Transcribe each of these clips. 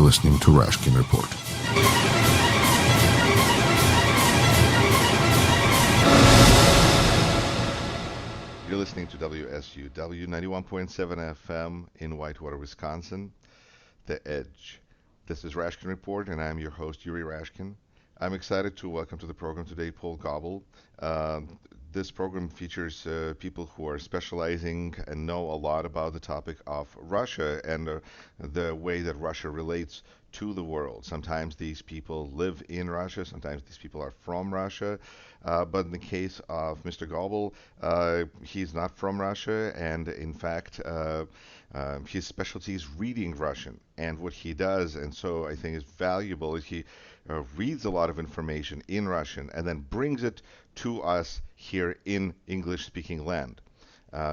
listening to Rashkin Report. You're listening to WSUW 91.7 FM in Whitewater, Wisconsin, The Edge. This is Rashkin Report, and I'm your host, Yuri Rashkin. I'm excited to welcome to the program today Paul Goble. This program features people who are specializing and know a lot about the topic of Russia and the way that Russia relates to the world. Sometimes these people live in Russia, sometimes these people are from Russia, but in the case of Mr. Goble, he's not from Russia, and in fact, his specialty is reading Russian, and what he does, and so I think is valuable, is he reads a lot of information in Russian and then brings it to us here in English-speaking land.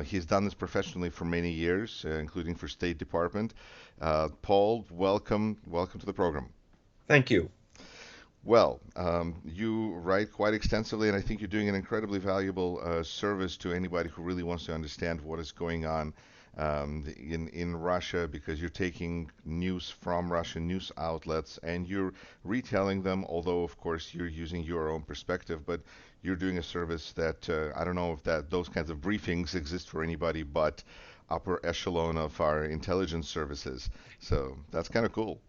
He's done this professionally for many years, including for State Department. Paul, welcome to the program. Thank you. Well, you write quite extensively, and I think you're doing an incredibly valuable service to anybody who really wants to understand what is going on in Russia, because you're taking news from Russian news outlets and you're retelling them, although of course you're using your own perspective, but you're doing a service that I don't know if that those kinds of briefings exist for anybody but upper echelon of our intelligence services. So that's kind of cool.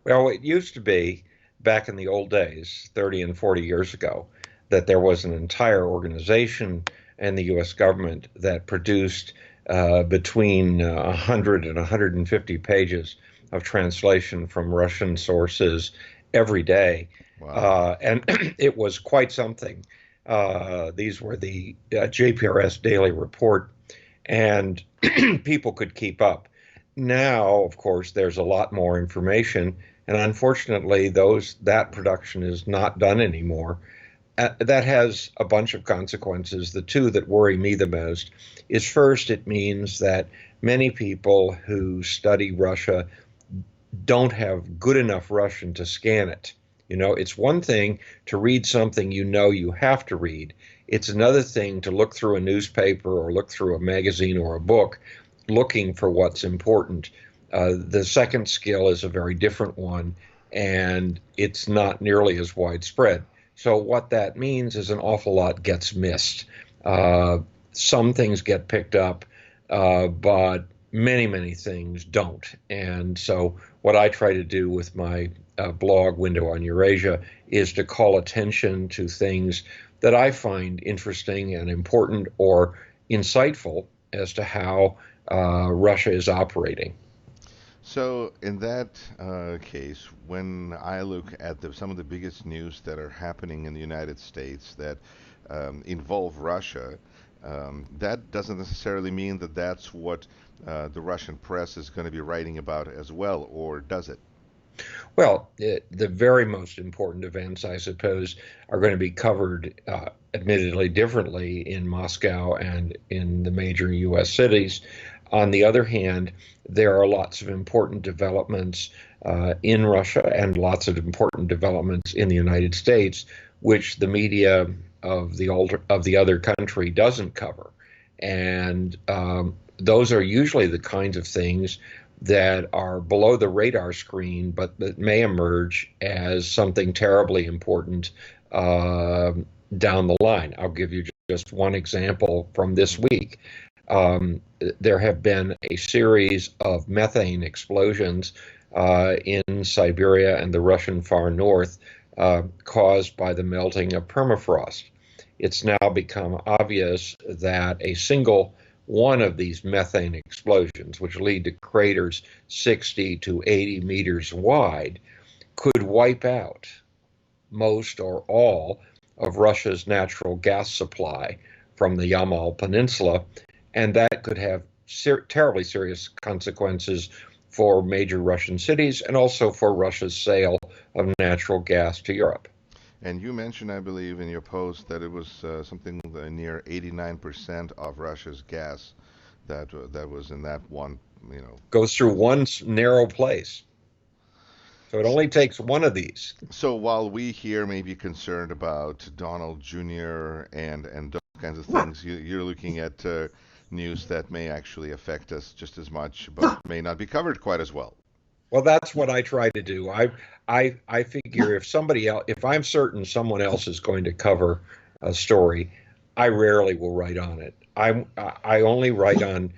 Well, it used to be back in the old days, 30 and 40 years ago, that there was an entire organization in the U.S. government that produced between 100 and 150 pages of translation from Russian sources every day. Wow. And it was quite something. These were the JPRS Daily Report, and people could keep up. Now, of course, there's a lot more information, and unfortunately, that production is not done anymore. That has a bunch of consequences. The two that worry me the most is, first, it means that many people who study Russia don't have good enough Russian to scan it. You know, it's one thing to read something you have to read. It's another thing to look through a newspaper or look through a magazine or a book looking for what's important. The second skill is a very different one, and it's not nearly as widespread. So what that means is an awful lot gets missed. Some things get picked up, but many things don't. And so what I try to do with my blog, Window on Eurasia, is to call attention to things that I find interesting and important or insightful as to how Russia is operating. So in that case, when I look at some of the biggest news that are happening in the United States that involve Russia, that doesn't necessarily mean that that's what the Russian press is going to be writing about as well, or does it? Well, the very most important events, I suppose, are going to be covered admittedly differently in Moscow and in the major U.S. cities. On the other hand, there are lots of important developments in Russia and lots of important developments in the United States, which the media of the other country doesn't cover. And those are usually the kinds of things that are below the radar screen, but that may emerge as something terribly important down the line. I'll give you just one example from this week. There have been a series of methane explosions in Siberia and the Russian far north caused by the melting of permafrost. It's now become obvious that a single one of these methane explosions, which lead to craters 60 to 80 meters wide, could wipe out most or all of Russia's natural gas supply from the Yamal Peninsula, and that could have terribly serious consequences for major Russian cities and also for Russia's sale of natural gas to Europe. And you mentioned, I believe, in your post that it was something near 89% of Russia's gas that was in that one, goes through one narrow place. So it only takes one of these. So while we here may be concerned about Donald Jr. and those kinds of things, you're looking at news that may actually affect us just as much, but may not be covered quite as well. Well, that's what I try to do. I figure if somebody else, if I'm certain someone else is going to cover a story, I rarely will write on it. I only write on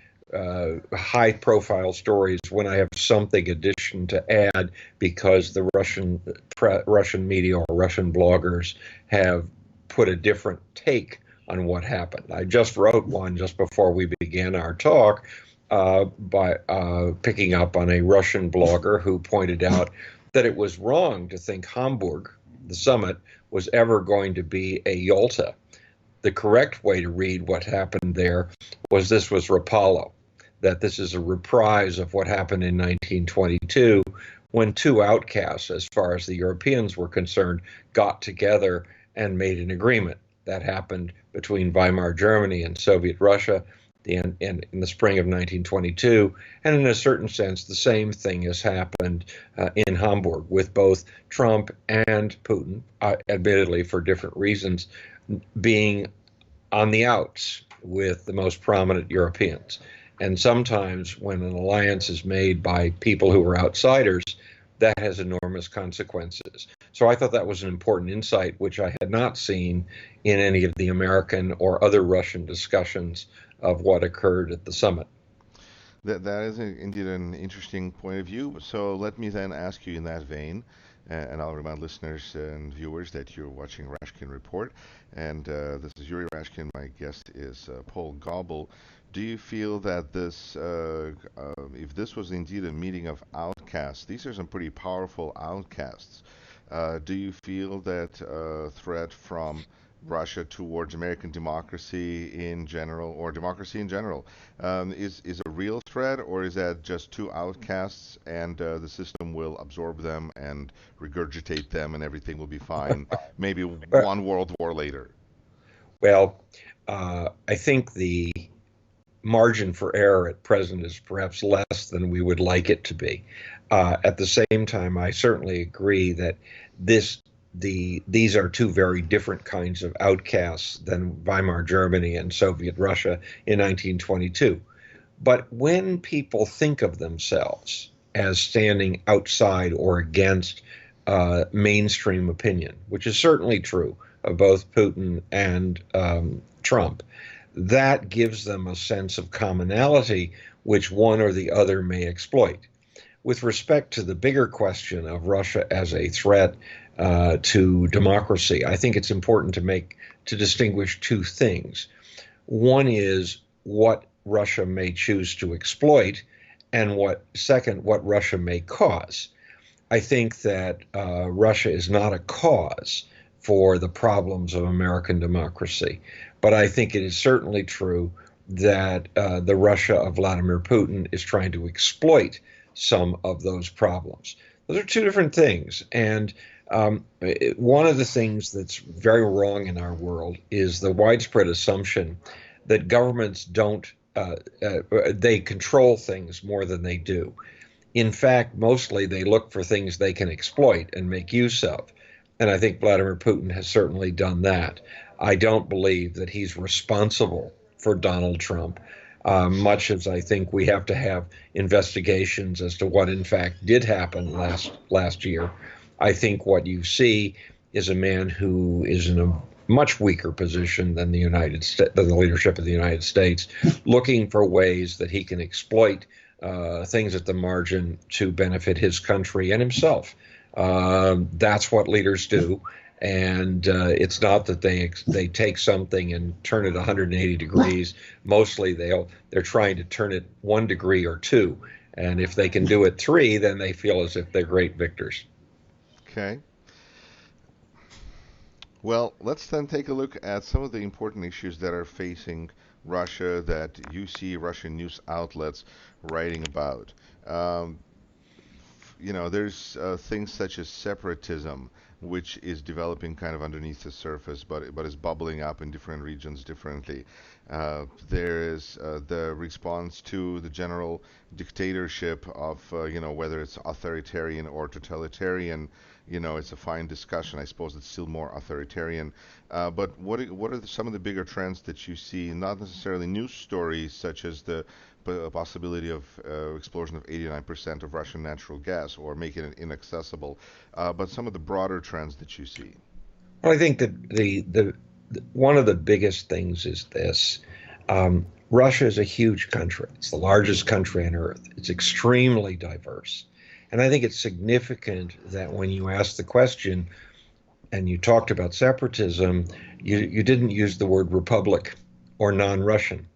high profile stories when I have something addition to add because the Russian media or Russian bloggers have put a different take on what happened. I just wrote one just before we began our talk by picking up on a Russian blogger who pointed out that it was wrong to think Hamburg, the summit, was ever going to be a Yalta. The correct way to read what happened there was this was Rapallo, that this is a reprise of what happened in 1922 when two outcasts, as far as the Europeans were concerned, got together and made an agreement. That happened between Weimar Germany and Soviet Russia in the spring of 1922. And in a certain sense, the same thing has happened in Hamburg with both Trump and Putin, admittedly for different reasons, being on the outs with the most prominent Europeans. And sometimes when an alliance is made by people who are outsiders, that has enormous consequences. So I thought that was an important insight, which I had not seen in any of the American or other Russian discussions of what occurred at the summit. That is indeed an interesting point of view. So let me then ask you in that vein, and I'll remind listeners and viewers that you're watching Rashkin Report, and this is Yuri Rashkin. My guest is Paul Goble. Do you feel that if this was indeed a meeting of outcasts, these are some pretty powerful outcasts. Do you feel that threat from Russia towards American democracy in general, or democracy in general, is a real threat, or is that just two outcasts and the system will absorb them and regurgitate them and everything will be fine? Maybe one world war later. Well, I think the margin for error at present is perhaps less than we would like it to be. At the same time, I certainly agree that these are two very different kinds of outcasts than Weimar Germany and Soviet Russia in 1922. But when people think of themselves as standing outside or against mainstream opinion, which is certainly true of both Putin and Trump, that gives them a sense of commonality which one or the other may exploit. With respect to the bigger question of Russia as a threat to democracy, I think it's important to distinguish two things. One is what Russia may choose to exploit, and what Russia may cause. I think that Russia is not a cause for the problems of American democracy, but I think it is certainly true that the Russia of Vladimir Putin is trying to exploit some of those problems. Those are two different things. And one of the things that's very wrong in our world is the widespread assumption that governments they control things more than they do. In fact, mostly they look for things they can exploit and make use of. And I think Vladimir Putin has certainly done that. I don't believe that he's responsible for Donald Trump, much as I think we have to have investigations as to what in fact did happen last year. I think what you see is a man who is in a much weaker position than the leadership of the United States, looking for ways that he can exploit things at the margin to benefit his country and himself. That's what leaders do. And it's not that they take something and turn it 180 degrees. Mostly they're trying to turn it 1 degree or 2. And if they can do it 3, then they feel as if they're great victors. Okay. Well, let's then take a look at some of the important issues that are facing Russia that you see Russian news outlets writing about. There's things such as separatism, which is developing kind of underneath the surface, but is bubbling up in different regions differently. There is the response to the general dictatorship of, whether it's authoritarian or totalitarian. It's a fine discussion. I suppose it's still more authoritarian. But what are some of the bigger trends that you see? Not necessarily news stories such as the possibility of explosion of 89% of Russian natural gas or making it inaccessible, but some of the broader trends that you see. Well, I think that one of the biggest things is this. Russia is a huge country. It's the largest country on earth. It's extremely diverse. And I think it's significant that when you ask the question and you talked about separatism, you didn't use the word republic or non-Russian.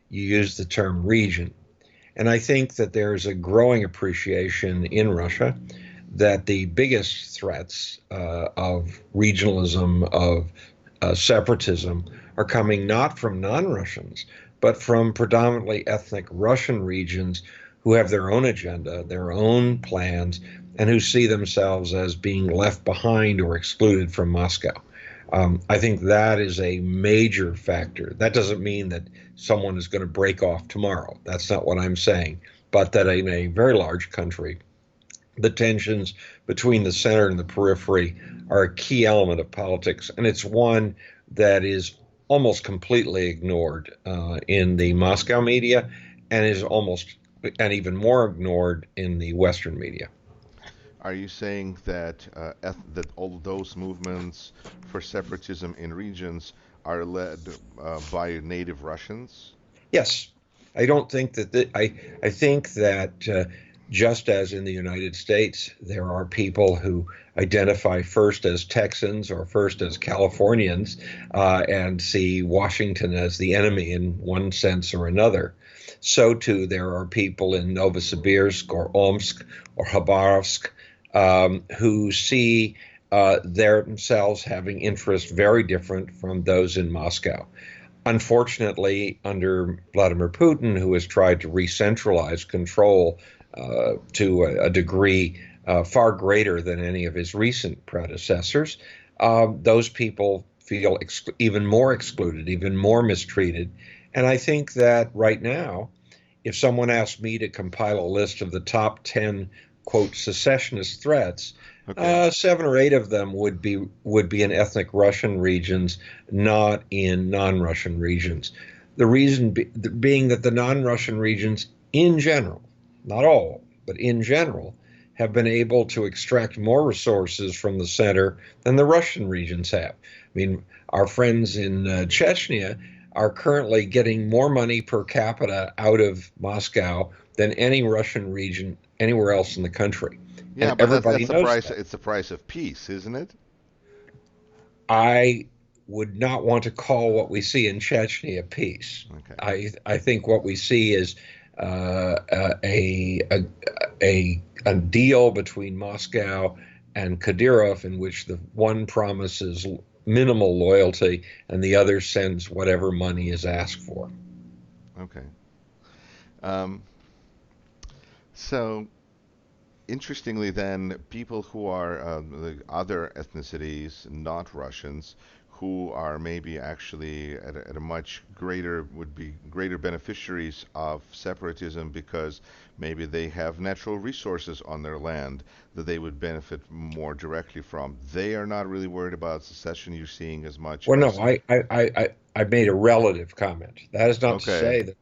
You used the term region. And I think that there's a growing appreciation in Russia that the biggest threats of regionalism, of separatism, are coming not from non-Russians, but from predominantly ethnic Russian regions who have their own agenda, their own plans, and who see themselves as being left behind or excluded from Moscow. I think that is a major factor. That doesn't mean that someone is going to break off tomorrow. That's not what I'm saying. But that in a very large country, the tensions between the center and the periphery are a key element of politics. And it's one that is almost completely ignored in the Moscow media and is and even more ignored in the Western media. Are you saying that that all those movements for separatism in regions are led by native Russians? Yes, I don't think that I think that just as in the United States, there are people who identify first as Texans or first as Californians and see Washington as the enemy in one sense or another. So too, there are people in Novosibirsk or Omsk or Khabarovsk who see themselves having interests very different from those in Moscow. Unfortunately, under Vladimir Putin, who has tried to re-centralize control to a degree far greater than any of his recent predecessors, those people feel even more excluded, even more mistreated. And I think that right now, if someone asked me to compile a list of the top 10, quote, secessionist threats, Okay. 7 or 8 of them would be in ethnic Russian regions, not in non-Russian regions. The reason being that the non-Russian regions in general, not all, but in general, have been able to extract more resources from the center than the Russian regions have. I mean, our friends in Chechnya are currently getting more money per capita out of Moscow than any Russian region anywhere else in the country. Yeah, And but that's everybody the knows price. that. It's the price of peace, isn't it? I would not want to call what we see in Chechnya peace. Okay. I think what we see is a deal between Moscow and Kadyrov in which the one promises minimal loyalty and the other sends whatever money is asked for. Okay. Um, so interestingly, then, people who are the other ethnicities, not Russians, who are maybe actually at a much greater, would be greater beneficiaries of separatism because maybe they have natural resources on their land that they would benefit more directly from. They are not really worried about secession you're seeing as much Well, no, as. I made a relative comment. That is not to Okay. say that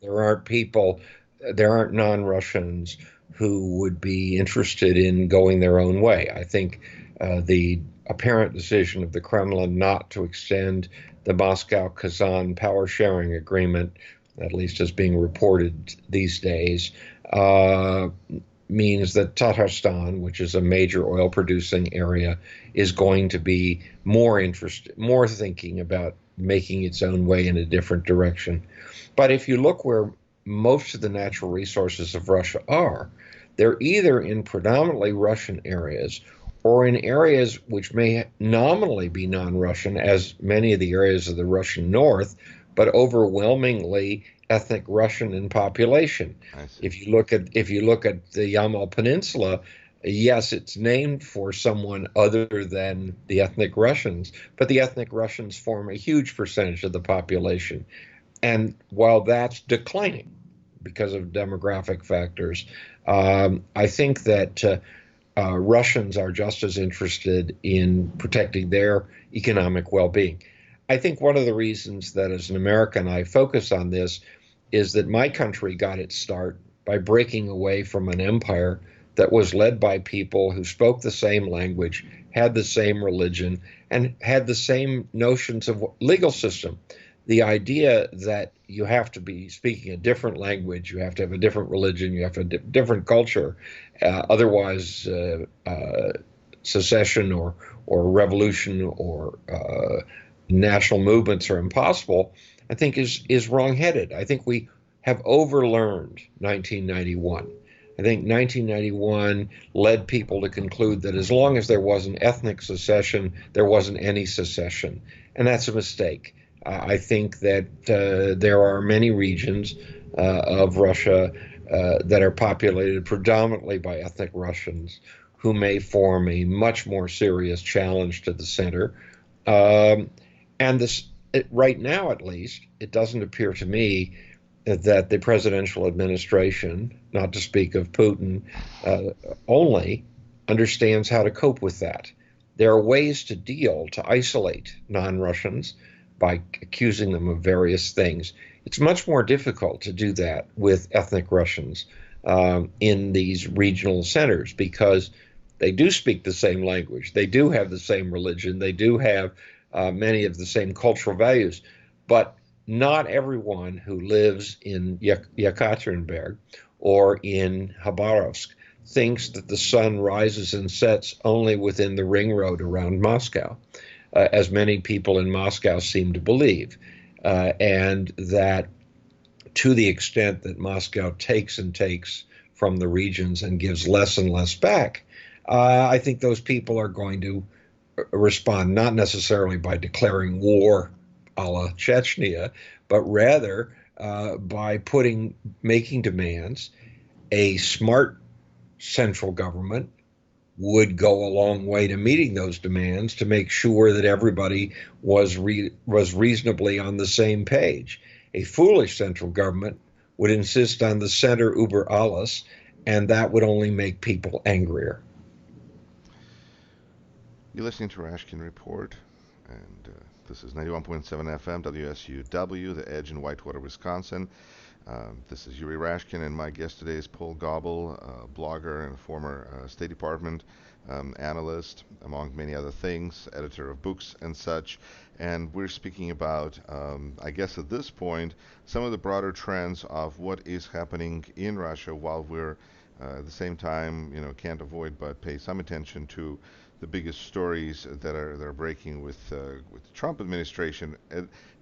there aren't non-Russians who would be interested in going their own way. I think the apparent decision of the Kremlin not to extend the Moscow-Kazan power sharing agreement, at least as being reported these days, means that Tatarstan, which is a major oil producing area, is going to be more thinking about making its own way in a different direction. But if you look where most of the natural resources of Russia are, they're either in predominantly Russian areas or in areas which may nominally be non-Russian, as many of the areas of the Russian north, but overwhelmingly ethnic Russian in population. I see. If you look at the Yamal Peninsula, yes, it's named for someone other than the ethnic Russians, but the ethnic Russians form a huge percentage of the population. And while that's declining because of demographic factors, I think that Russians are just as interested in protecting their economic well-being. I think one of the reasons that as an American I focus on this is that my country got its start by breaking away from an empire that was led by people who spoke the same language, had the same religion, and had the same notions of legal system. The idea that you have to be speaking a different language, you have to have a different religion, you have a different culture, otherwise secession or revolution or national movements are impossible, I think is wrongheaded. I think we have overlearned 1991. I think 1991 led people to conclude that as long as there wasn't ethnic secession, there wasn't any secession. And that's a mistake. I think that there are many regions of Russia that are populated predominantly by ethnic Russians who may form a much more serious challenge to the center. And this, right now, at least, it doesn't appear to me that the presidential administration, not to speak of Putin, only understands how to cope with that. There are ways to isolate non-Russians by accusing them of various things. It's much more difficult to do that with ethnic Russians in these regional centers because they do speak the same language, they do have the same religion, they do have many of the same cultural values, but not everyone who lives in Yekaterinburg or in Khabarovsk thinks that the sun rises and sets only within the ring road around Moscow, as many people in Moscow seem to believe, and that to the extent that Moscow takes and takes from the regions and gives less and less back, I think those people are going to respond not necessarily by declaring war a la Chechnya, but rather by making demands. A smart central government would go a long way to meeting those demands to make sure that everybody was reasonably on the same page. A foolish central government would insist on the center über alles, and that would only make people angrier. You're listening to Rashkin Report, and this is 91.7 FM, WSUW, The Edge in Whitewater, Wisconsin. This is Yuri Rashkin, and my guest today is Paul Goble, blogger and former State Department analyst, among many other things, editor of books and such. And we're speaking about, I guess at this point, some of the broader trends of what is happening in Russia, while we're at the same time, can't avoid but pay some attention to the biggest stories that are breaking with the Trump administration.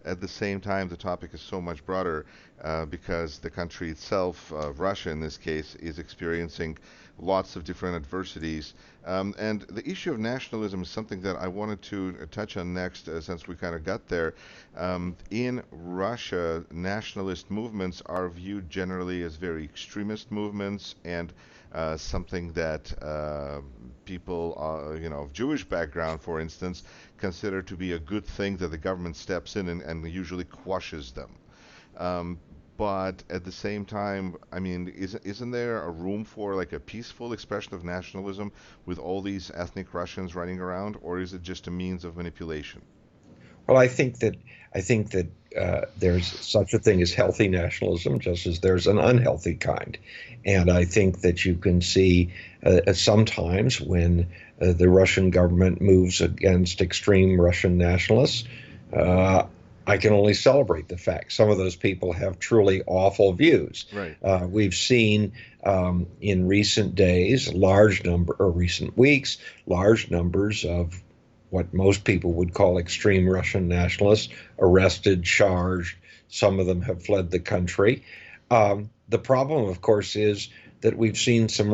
At the same time, the topic is so much broader because the country itself, Russia in this case, is experiencing lots of different adversities. And the issue of nationalism is something that I wanted to touch on next, since we kind of got there. In Russia, nationalist movements are viewed generally as very extremist movements and something that people, of Jewish background, for instance, consider to be a good thing, that the government steps in and usually quashes them. But at the same time, I mean, isn't there a room for like a peaceful expression of nationalism with all these ethnic Russians running around, or is it just a means of manipulation? Well, I think that there's such a thing as healthy nationalism, just as there's an unhealthy kind. And I think that you can see sometimes when the Russian government moves against extreme Russian nationalists, I can only celebrate the fact some of those people have truly awful views. Right. We've seen in recent days, recent weeks, large numbers of what most people would call extreme Russian nationalists arrested, charged. Some of them have fled the country. The problem, of course, is that we've seen some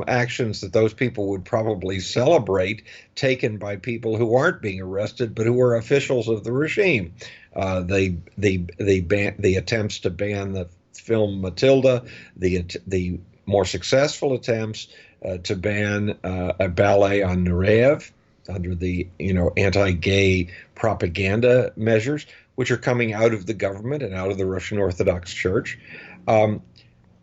actions that those people would probably celebrate taken by people who aren't being arrested, but who are officials of the regime. The attempts to ban the film Matilda, the more successful attempts to ban a ballet on Nureyev under the anti-gay propaganda measures, which are coming out of the government and out of the Russian Orthodox Church.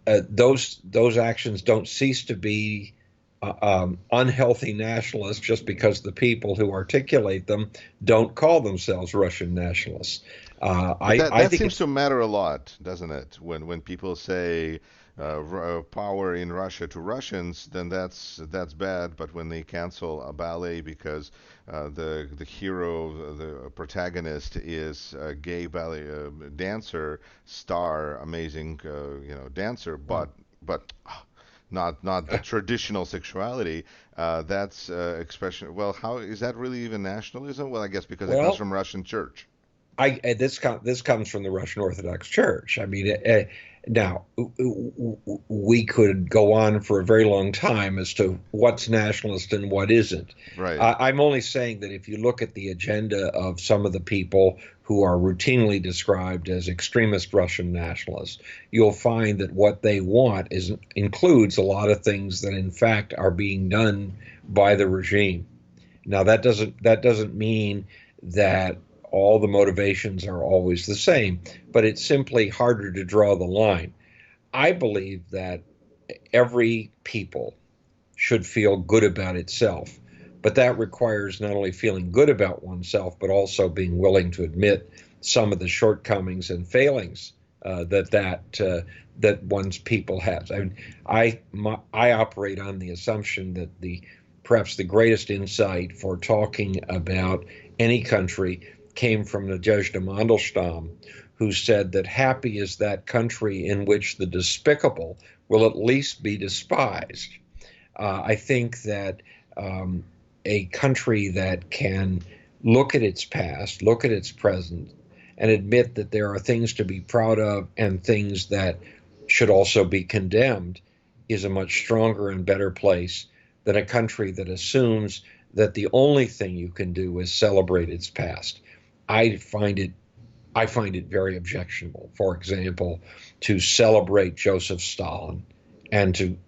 Those actions don't cease to be unhealthy nationalists just because the people who articulate them don't call themselves Russian nationalists. But that I that think seems it's to matter a lot, doesn't it? When people say power in Russia to Russians, then that's bad. But when they cancel a ballet because the hero, the protagonist is a gay ballet dancer, star, amazing dancer, but not the traditional sexuality. That's expression. Well, how is that really even nationalism? Well, I guess because it comes well, from Russian church. this comes from the Russian Orthodox Church. I mean, now we could go on for a very long time as to what's nationalist and what isn't. Right. I'm only saying that if you look at the agenda of some of the people who are routinely described as extremist Russian nationalists, you'll find that what they want includes a lot of things that in fact are being done by the regime. Now that doesn't mean that all the motivations are always the same, but it's simply harder to draw the line. I believe that every people should feel good about itself, but that requires not only feeling good about oneself, but also being willing to admit some of the shortcomings and failings that one's people has. I mean, I operate on the assumption that the perhaps the greatest insight for talking about any country came from the Nadezhda Mandelstam, who said that happy is that country in which the despicable will at least be despised. I think that a country that can look at its past, look at its present, and admit that there are things to be proud of and things that should also be condemned is a much stronger and better place than a country that assumes that the only thing you can do is celebrate its past. I find it I find it very objectionable, for example, to celebrate Joseph Stalin and to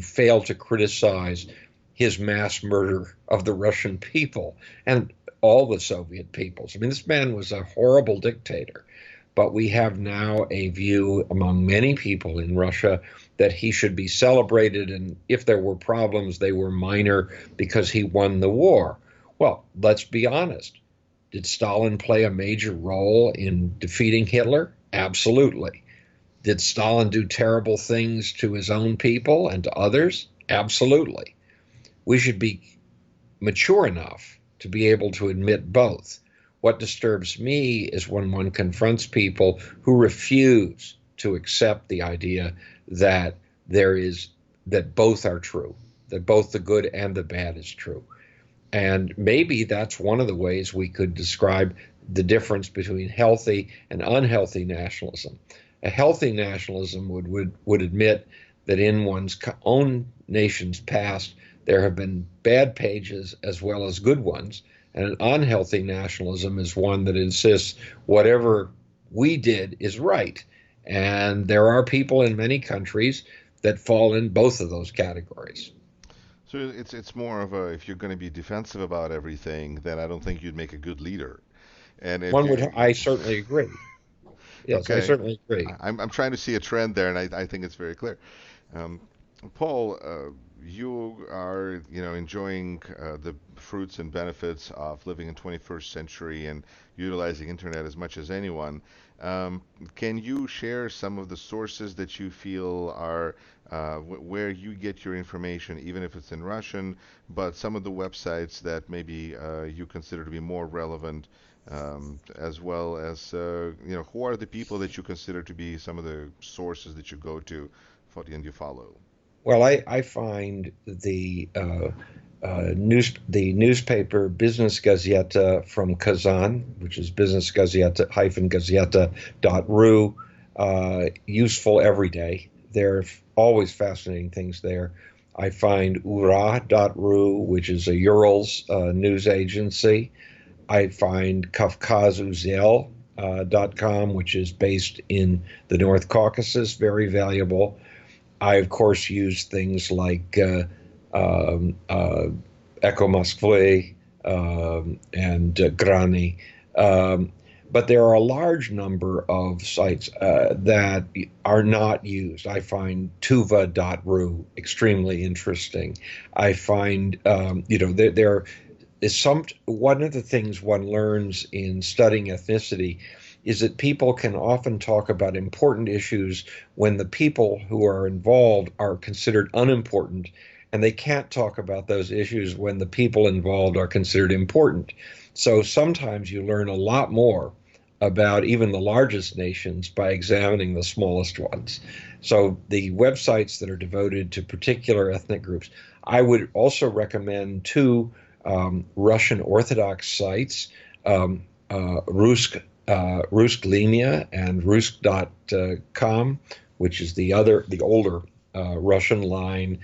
fail to criticize his mass murder of the Russian people and all the Soviet peoples. I mean, this man was a horrible dictator, but we have now a view among many people in Russia that he should be celebrated, and if there were problems, they were minor because he won the war. Well, let's be honest. Did Stalin play a major role in defeating Hitler? Absolutely. Did Stalin do terrible things to his own people and to others? Absolutely. We should be mature enough to be able to admit both. What disturbs me is when one confronts people who refuse to accept the idea that that both are true, that both the good and the bad is true. And maybe that's one of the ways we could describe the difference between healthy and unhealthy nationalism. A healthy nationalism would admit that in one's own nation's past, there have been bad pages as well as good ones. And an unhealthy nationalism is one that insists whatever we did is right. And there are people in many countries that fall in both of those categories. So it's more of a if you're going to be defensive about everything, then I don't think you'd make a good leader. And if I certainly agree. Yes, I okay, certainly agree. I'm trying to see a trend there, and I think it's very clear. Um, Paul, you are enjoying the fruits and benefits of living in 21st century and utilizing internet as much as anyone. Can you share some of the sources that you feel are where you get your information, even if it's in Russian, but some of the websites that maybe you consider to be more relevant, as well as who are the people that you consider to be some of the sources that you go to for and you follow? Well, I find the newspaper Business Gazeta from Kazan, which is Business Gazeta-gazeta.ru, useful every day. There are always fascinating things there. I find ura.ru, which is a Urals news agency. I find kafkazuzel.com, which is based in the North Caucasus, very valuable. I, of course, use things like Echo Moskvy and Grani. But there are a large number of sites that are not used. I find tuva.ru extremely interesting. I find, there is one of the things one learns in studying ethnicity is that people can often talk about important issues when the people who are involved are considered unimportant, and they can't talk about those issues when the people involved are considered important. So sometimes you learn a lot more about even the largest nations by examining the smallest ones. So the websites that are devoted to particular ethnic groups, I would also recommend two Russian Orthodox sites, Rusk Linia and Rusk.com, which is the older Russian line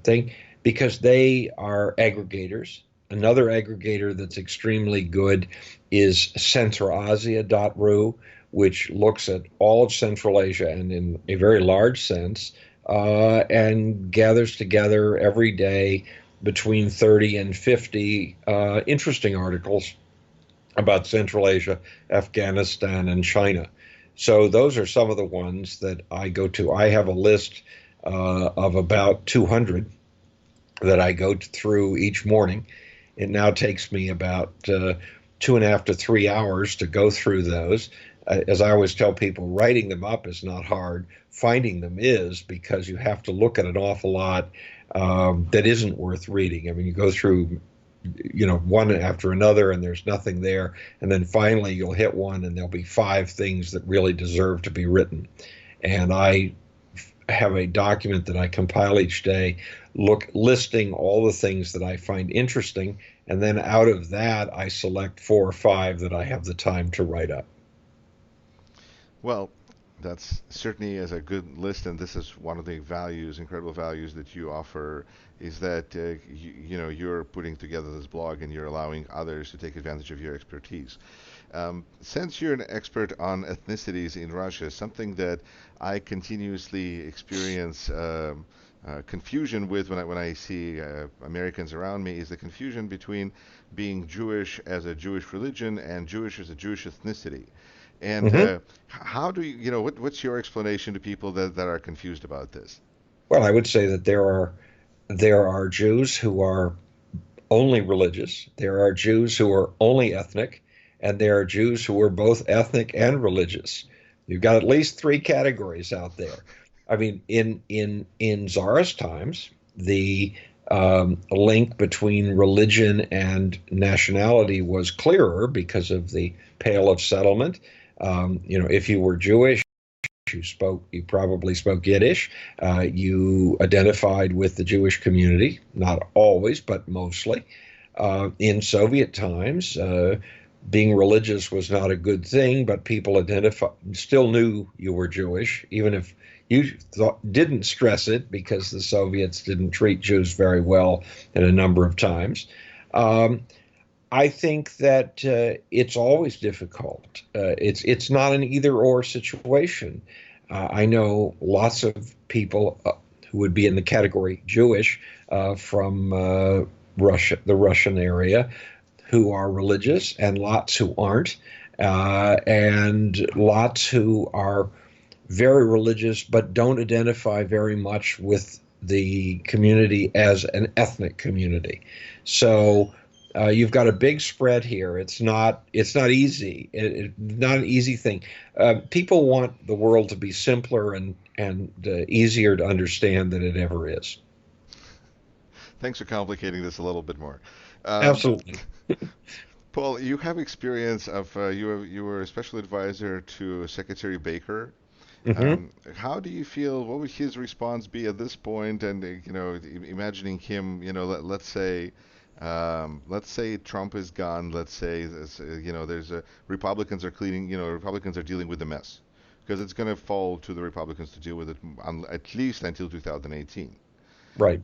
thing, because they are aggregators. Another aggregator that's extremely good is CentralAsia.ru, which looks at all of Central Asia and in a very large sense, and gathers together every day between 30 and 50 interesting articles about Central Asia, Afghanistan, and China. So those are some of the ones that I go to. I have a list of about 200 that I go through each morning. It now takes me about 2.5 to 3 hours to go through those. As I always tell people, writing them up is not hard. Finding them is, because you have to look at an awful lot that isn't worth reading. I mean, you go through, one after another, and there's nothing there, and then finally you'll hit one, and there'll be 5 things that really deserve to be written. And I have a document that I compile each day, listing all the things that I find interesting, and then out of that I select 4 or 5 that I have the time to write up. Well, that's certainly as a good list, and this is one of the values, incredible values that you offer, is that you're putting together this blog and you're allowing others to take advantage of your expertise. Since you're an expert on ethnicities in Russia, something that I continuously experience confusion with when I see Americans around me is the confusion between being Jewish as a Jewish religion and Jewish as a Jewish ethnicity. And Mm-hmm. how do what's your explanation to people that are confused about this? Well, I would say that there are Jews who are only religious, there are Jews who are only ethnic, and there are Jews who are both ethnic and religious. You've got at least 3 categories out there. I mean, in Tsarist times, the link between religion and nationality was clearer because of the Pale of Settlement. If you were Jewish, you probably spoke Yiddish. You identified with the Jewish community, not always, but mostly. In Soviet times, being religious was not a good thing, but people still knew you were Jewish, even if you didn't stress it, because the Soviets didn't treat Jews very well in a number of times. Um, I think that it's always difficult. It's not an either or situation. I know lots of people who would be in the category Jewish from Russia, the Russian area, who are religious, and lots who aren't, and lots who are very religious but don't identify very much with the community as an ethnic community. So you've got a big spread here. It's not easy. Not an easy thing. People want the world to be simpler and easier to understand than it ever is. Thanks for complicating this a little bit more. Um, Absolutely. Paul, you have experience of you were a special advisor to Secretary Baker. Hmm. How do you feel? What would his response be at this point? And imagining him, let's say Trump is gone. Let's say there's a Republicans are cleaning. Republicans are dealing with the mess because it's going to fall to the Republicans to deal with it at least until 2018. Right.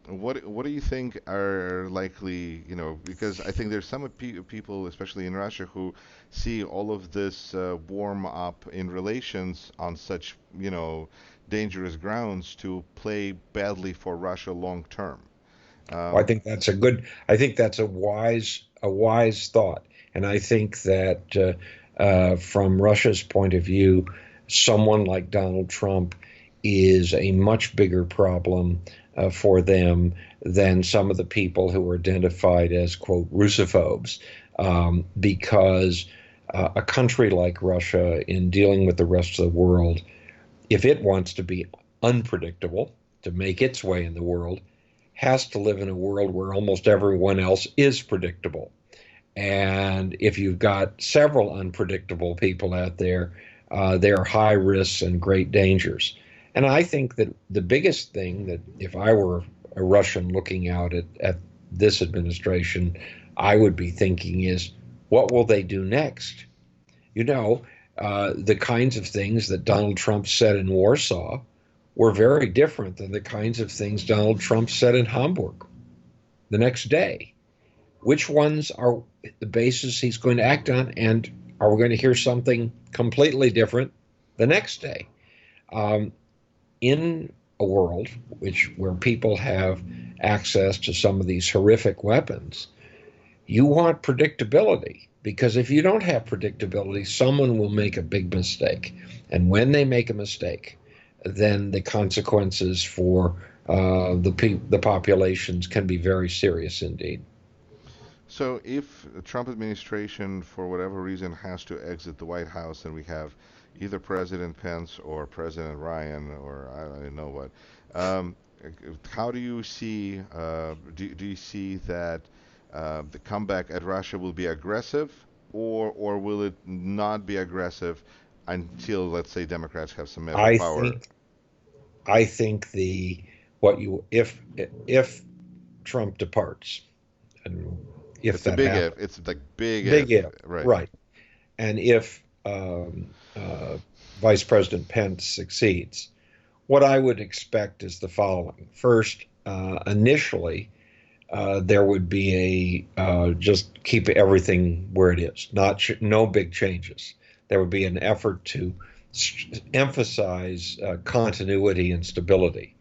What do you think are likely, because I think there's some people, especially in Russia, who see all of this warm up in relations on such, dangerous grounds to play badly for Russia long term. Well, Um, I think that's a wise thought. And I think that from Russia's point of view, someone like Donald Trump is a much bigger problem for them than some of the people who are identified as, quote, Russophobes, because a country like Russia, in dealing with the rest of the world, if it wants to be unpredictable, to make its way in the world, has to live in a world where almost everyone else is predictable. And if you've got several unpredictable people out there, there are high risks and great dangers. And I think that the biggest thing that if I were a Russian looking out at this administration, I would be thinking is, what will they do next? You know, the kinds of things that Donald Trump said in Warsaw were very different than the kinds of things Donald Trump said in Hamburg the next day. Which ones are the basis he's going to act on, and are we going to hear something completely different the next day? In a world where people have access to some of these horrific weapons, you want predictability, because if you don't have predictability, someone will make a big mistake. And when they make a mistake, then the consequences for the populations can be very serious indeed. So if the Trump administration, for whatever reason, has to exit the White House, and we have either President Pence or President Ryan, or I don't know what, how do you see, do you see that the comeback at Russia will be aggressive, or will it not be aggressive until, let's say, Democrats have some measure of power? I think if Trump departs, and if it's that a big happens, if. It's like big if, right? Right. And if Vice President Pence succeeds, what I would expect is the following. First, initially, there would be just keep everything where it is, no big changes. There would be an effort to emphasize continuity and stability.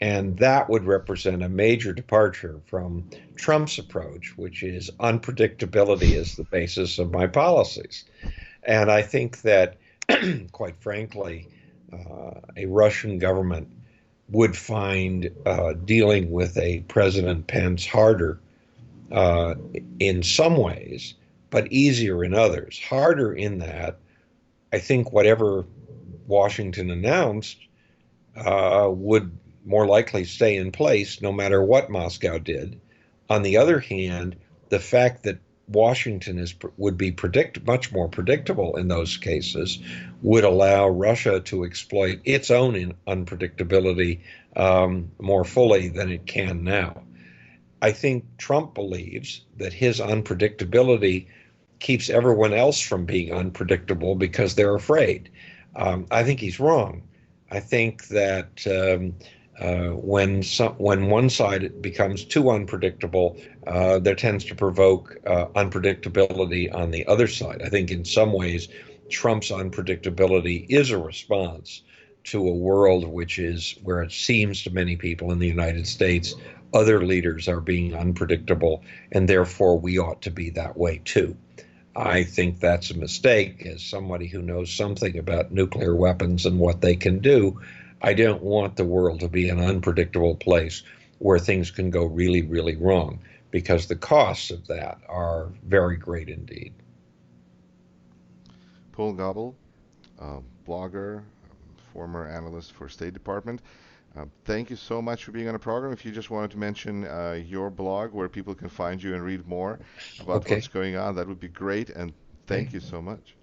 And that would represent a major departure from Trump's approach, which is unpredictability is the basis of my policies. And I think that, quite frankly, a Russian government would find dealing with a President Pence harder in some ways, but easier in others. Harder in that I think whatever Washington announced would more likely stay in place no matter what Moscow did. On the other hand, the fact that Washington would be much more predictable in those cases would allow Russia to exploit its own unpredictability more fully than it can now. I think Trump believes that his unpredictability keeps everyone else from being unpredictable because they're afraid. I think he's wrong. I think that when one side becomes too unpredictable, there tends to provoke unpredictability on the other side. I think in some ways, Trump's unpredictability is a response to a world which is where it seems to many people in the United States, other leaders are being unpredictable, and therefore we ought to be that way too. I think that's a mistake. As somebody who knows something about nuclear weapons and what they can do, I don't want the world to be an unpredictable place where things can go really, really wrong, because the costs of that are very great indeed. Paul Goble, blogger, former analyst for State Department. Thank you so much for being on the program. If you just wanted to mention your blog where people can find you and read more about what's going on, that would be great. And thank you so much.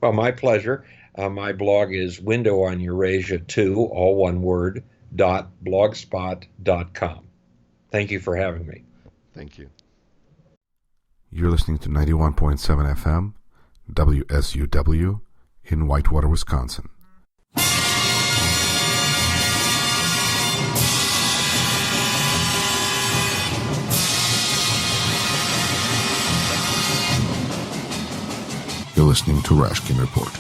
Well, my pleasure. My blog is windowonEurasia2, all one word, .blogspot.com. Thank you for having me. Thank you. You're listening to 91.7 FM, WSUW, in Whitewater, Wisconsin. You're listening to Rashkin Report.